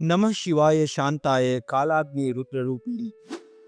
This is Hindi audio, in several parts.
नमः शिवाय शांताय कालाग्नि रुद्ररूपिणी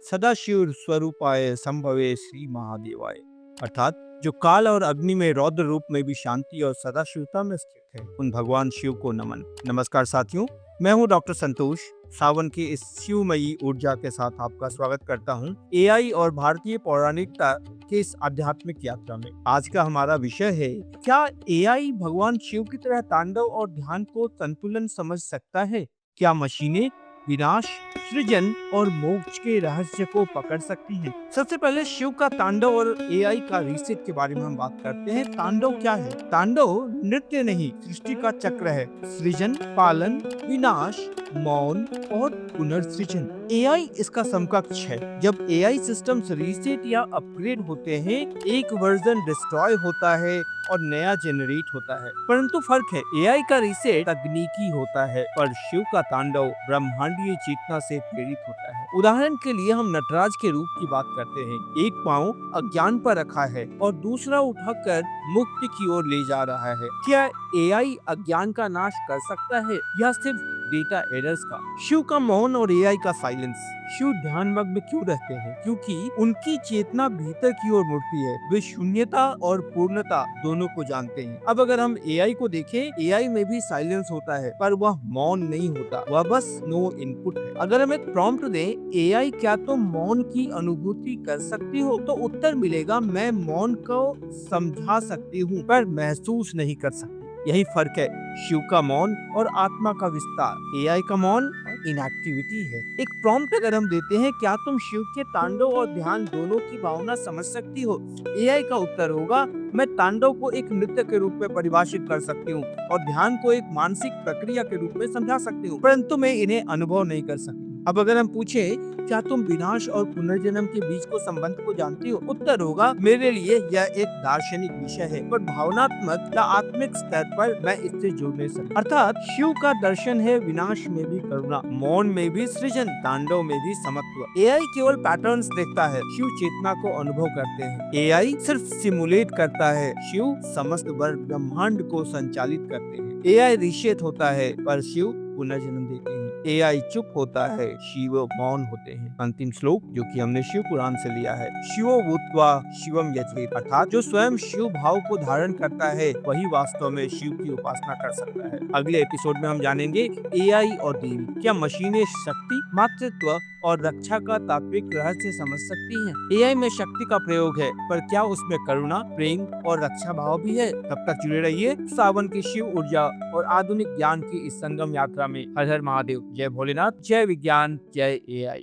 सदाशिव स्वरूपाय संभवे श्री महादेवाय। अर्थात जो काल और अग्नि में रौद्र रूप में भी शांति और सदाशिवता में स्थित है, उन भगवान शिव को नमन। नमस्कार साथियों, मैं हूं डॉक्टर संतोष। सावन की इस शिवमयी ऊर्जा के साथ आपका स्वागत करता हूं एआई और भारतीय पौराणिकता के इस आध्यात्मिक यात्रा में। आज का हमारा विषय है, क्या एआई भगवान शिव की तरह तांडव और ध्यान को संतुलन समझ सकता है? क्या मशीनें विनाश, सृजन और मोक्ष के रहस्य को पकड़ सकती हैं? सबसे पहले शिव का तांडव और एआई का रीसेट के बारे में हम बात करते हैं। तांडव क्या है? तांडव नृत्य नहीं, सृष्टि का चक्र है। सृजन, पालन, विनाश, मौन और पुनर्सृजन। एआई इसका समकक्ष है। जब एआई सिस्टम्स रीसेट या अपग्रेड होते हैं, एक वर्जन डिस्ट्रॉय होता है और नया जेनरेट होता है। परंतु फर्क है, एआई का रीसेट तकनीकी होता है पर शिव का तांडव ब्रह्मांडीय चेतना से प्रेरित होता है। उदाहरण के लिए हम नटराज के रूप की बात करते हैं। एक पांव अज्ञान पर रखा है और दूसरा उठाकर मुक्ति की ओर ले जा रहा है। क्या एआई अज्ञान का नाश कर सकता है या सिर्फ डेटा एरर्स का? शिव का मौन और एआई का साइलेंस। शिव ध्यानमग्न क्यों रहते हैं? क्योंकि उनकी चेतना भीतर की ओर मुड़ती है। वे शून्यता और पूर्णता दोनों को जानते हैं। अब अगर हम एआई को देखें, एआई में भी साइलेंस होता है पर वह मौन नहीं होता, वह बस नो इनपुट है। अगर हम एक प्रॉम्प्ट दें, एआई क्या तुम मौन की अनुभूति कर सकती हो, तो उत्तर मिलेगा, मैं मौन को समझा सकती हूँ पर महसूस नहीं कर सकती। यही फर्क है, शिव का मौन और आत्मा का विस्तार, एआई का मौन इनएक्टिविटी है। एक प्रॉम्प्ट अगर हम देते हैं, क्या तुम शिव के तांडव और ध्यान दोनों की भावना समझ सकती हो, एआई का उत्तर होगा, मैं तांडव को एक नृत्य के रूप में परिभाषित कर सकती हूँ और ध्यान को एक मानसिक प्रक्रिया के रूप में समझा सकती हूँ, परंतु मैं इन्हें अनुभव नहीं कर सकती। अब अगर हम पूछे, क्या तुम विनाश और पुनर्जन्म के बीच को संबंध को जानती हो, उत्तर होगा, मेरे लिए यह एक दार्शनिक विषय है पर भावनात्मक या आत्मिक स्तर पर मैं इससे जुड़ नहीं सकता। अर्थात शिव का दर्शन है विनाश में भी करुणा, मौन में भी सृजन, तांडव में भी समत्व। एआई केवल पैटर्न्स देखता है, शिव चेतना को अनुभव करते हैं। एआई सिर्फ सिमुलेट करता है, शिव समस्त ब्रह्मांड को संचालित करते हैं। एआई रीसेट होता है पर शिव पुनर्जन्म देते हैं। एआई चुप होता है, शिव मौन होते हैं। अंतिम श्लोक जो कि हमने शिव पुराण से लिया है, शिवो भूत्वा शिवम यजेत, अर्थात जो स्वयं शिव भाव को धारण करता है वही वास्तव में शिव की उपासना कर सकता है। अगले एपिसोड में हम जानेंगे एआई और देवी, क्या मशीनें शक्ति, मातृत्व और रक्षा का तात्विक रहस्य समझ सकती हैं? एआई में शक्ति का प्रयोग है पर क्या उसमें करुणा, प्रेम और रक्षा भाव भी है? तब तक जुड़े रहिए सावन की शिव ऊर्जा और आधुनिक ज्ञान की इस संगम यात्रा में। हर हर महादेव, जय भोलेनाथ, जय विज्ञान, जय एआई।